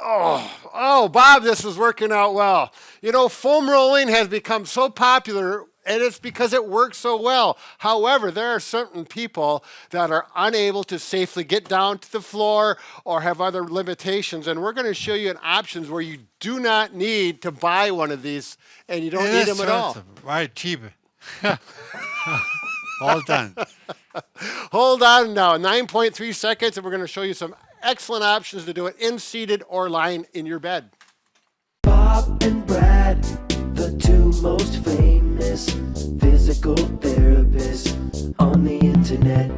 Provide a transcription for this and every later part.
Oh, Bob, this is working out well. You know, foam rolling has become so popular, and it's because it works so well. However, there are certain people that are unable to safely get down to the floor or have other limitations, and we're going to show you an options where you do not need to buy one of these, and you don't need them at all. Right, cheap. All done. Hold on now, 9.3 seconds, and we're going to show you some excellent options to do it in seated or lying in your bed. Bob and Brad, the two most famous physical therapists on the internet.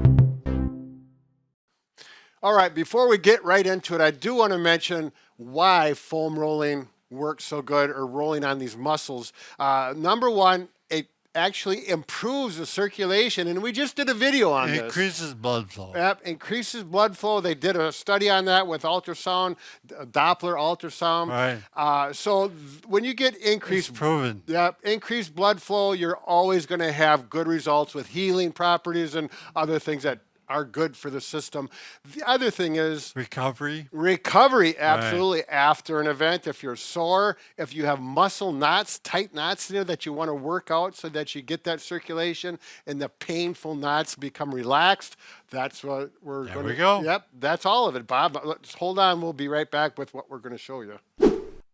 All right, before we get right into it, I do want to mention why foam rolling works so good, or rolling on these muscles. Number one, it actually improves the circulation, and we just did a video on this. Increases blood flow. Yep, increases blood flow. They did a study on that with ultrasound, Doppler ultrasound. Right. So when you get increased, It's proven. Yep, increased blood flow, you're always going to have good results with healing properties and other things that are good for the system. The other thing is Recovery. recovery, absolutely, after an event. If you're sore, if you have muscle knots, tight knots in there that you want to work out so that you get that circulation and the painful knots become relaxed, that's what we're going to. There we go. Yep, that's all of it, Bob. Let's hold on. We'll be right back with what we're going to show you.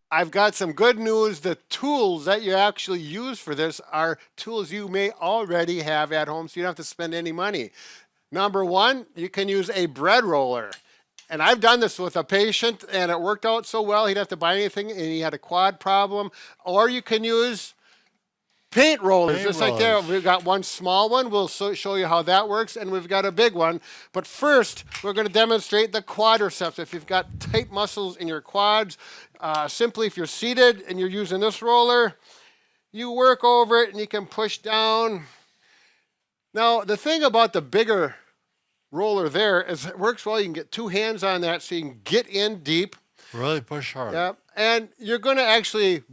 I've got some good news. The tools that you actually use for this are tools you may already have at home, so you don't have to spend any money. Number one, you can use a bread roller. And I've done this with a patient, and it worked out so well, he'd have to buy anything, and he had a quad problem. Or you can use paint rollers, just like there. We've got one small one. We'll show you how that works, and we've got a big one. But first, we're going to demonstrate the quadriceps. If you've got tight muscles in your quads, simply if you're seated and you're using this roller, you work over it, and you can push down. Now, the thing about the bigger roller there is it works well. You can get two hands on that so you can get in deep. Really push hard. Yeah, and you're going to actually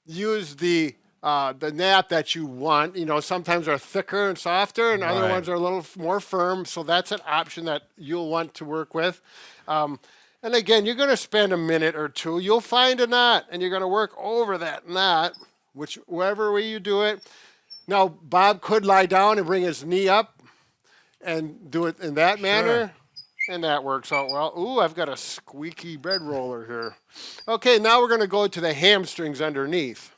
use the nap that you want. You know, sometimes they're thicker and softer, and other ones are a little more firm. So that's an option that you'll want to work with. And again, you're going to spend a minute or two. You'll find a knot, and you're going to work over that knot, whichever way you do it. Now, Bob could lie down and bring his knee up and do it in that manner, and that works out well. Ooh, I've got a squeaky bread roller here. Okay, now we're going to go to the hamstrings underneath.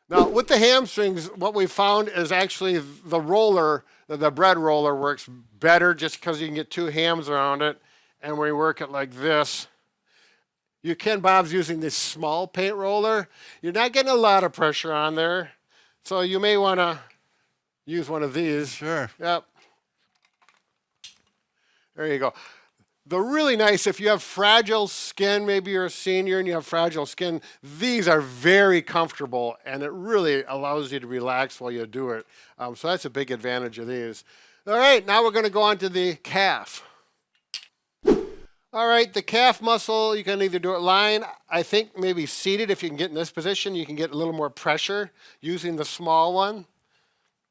Now, with the hamstrings, what we found is actually the roller, the bread roller works better just because you can get two hams around it, and we work it like this. You can, Bob's using this small paint roller. You're not getting a lot of pressure on there. So you may want to use one of these. Sure. Yep. There you go. The really nice, if you have fragile skin, maybe you're a senior and you have fragile skin, these are very comfortable, and it really allows you to relax while you do it. So that's a big advantage of these. All right, now we're going to go on to the calf. All right, the calf muscle, you can either do it lying. I think maybe seated, if you can get in this position, you can get a little more pressure using the small one.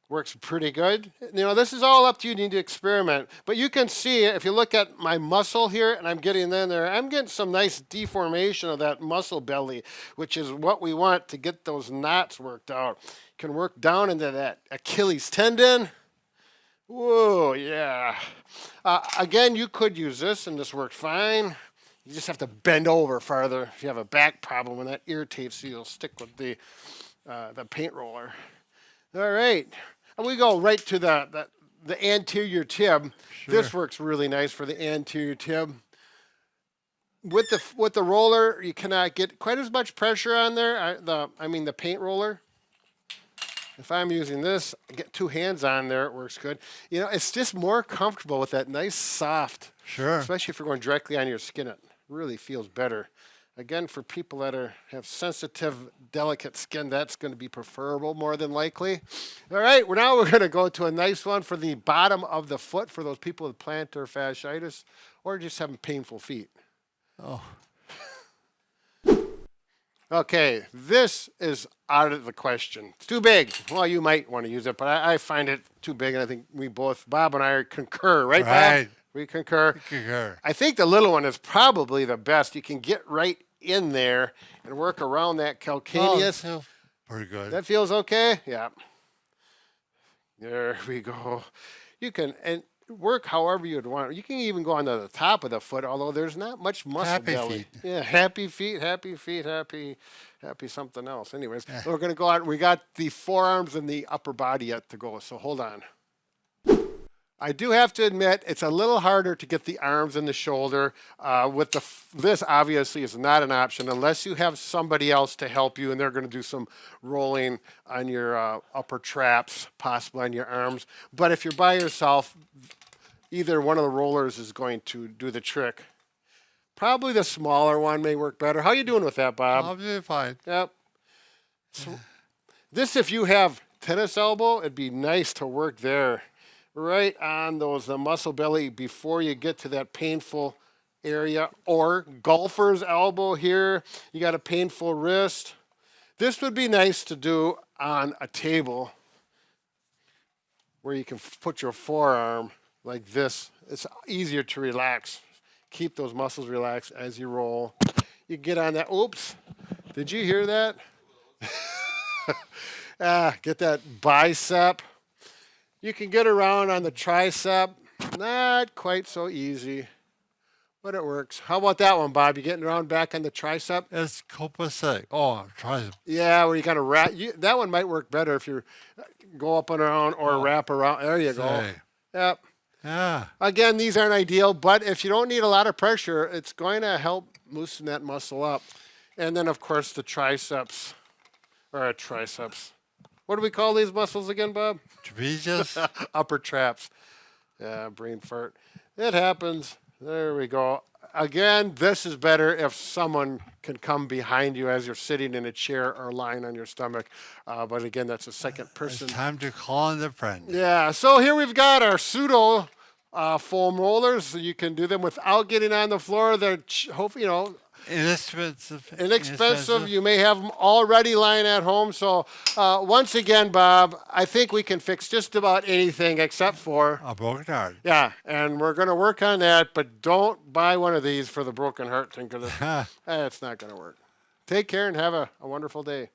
Works pretty good. You know, this is all up to you. You need to experiment. But you can see, if you look at my muscle here, and I'm getting in there, I'm getting some nice deformation of that muscle belly, which is what we want to get those knots worked out. You can work down into that Achilles tendon. Whoa, yeah. Again, you could use this, and this works fine. You just have to bend over farther if you have a back problem, and that irritates you. You'll stick with the paint roller. All right. And we go right to the anterior tib. Sure. This works really nice for the anterior tib. With the roller, you cannot get quite as much pressure on there. The paint roller. If I'm using this, I get two hands on there, it works good. You know, it's just more comfortable with that nice soft. Sure. Especially if you're going directly on your skin, it really feels better. Again, for people that have sensitive, delicate skin, that's going to be preferable more than likely. All right, now we're going to go to a nice one for the bottom of the foot for those people with plantar fasciitis or just having painful feet. Oh. Okay, this is out of the question. It's too big. Well, you might want to use it, but I find it too big, and I think we both, Bob and I, concur, right, Bob? We concur. Concur. I think the little one is probably the best. You can get right in there and work around that Oh, calcaneus. feels pretty good. That feels okay? Yeah. There we go. You can and work however you'd want. You can even go on the top of the foot, although there's not much muscle Happy belly. feet. Yeah, happy feet, happy something else. Anyways, we're gonna go out. We got the forearms and the upper body yet to go. So hold on. I do have to admit it's a little harder to get the arms and the shoulder. With this obviously is not an option unless you have somebody else to help you, and they're going to do some rolling on your upper traps, possibly on your arms. But if you're by yourself, either one of the rollers is going to do the trick. Probably the smaller one may work better. How you doing with that, Bob? I'll be fine. Yep. So this, if you have tennis elbow, it'd be nice to work there. Right on the muscle belly before you get to that painful area, or golfer's elbow here. You got a painful wrist. This would be nice to do on a table where you can put your forearm like this. It's easier to relax. Keep those muscles relaxed as you roll. You get on that. Oops. Did you hear that? Get that bicep. You can get around on the tricep. Not quite so easy, but it works. How about that one, Bob? You getting around back on the tricep? It's copacetic. Oh, tricep. Yeah, where you kind of wrap. That one might work better if you go up and around or wrap around. There you go. Say. Yep. Yeah. Again, these aren't ideal, but if you don't need a lot of pressure, it's going to help loosen that muscle up. And then, of course, the triceps, or triceps. What do we call these muscles again, Bob? Trapezius. Upper traps. Yeah, brain fart. It happens. There we go. Again, this is better if someone can come behind you as you're sitting in a chair or lying on your stomach. But again, that's a second person. It's time to call in the friend. Yeah, so here we've got our pseudo foam rollers. So you can do them without getting on the floor. They're, hopefully, inexpensive. You may have them already lying at home. So once again, Bob, I think we can fix just about anything except for A broken heart. yeah, and we're going to work on that. But don't buy one of these for the broken heart thing because it's not going to work. Take care and have a wonderful day.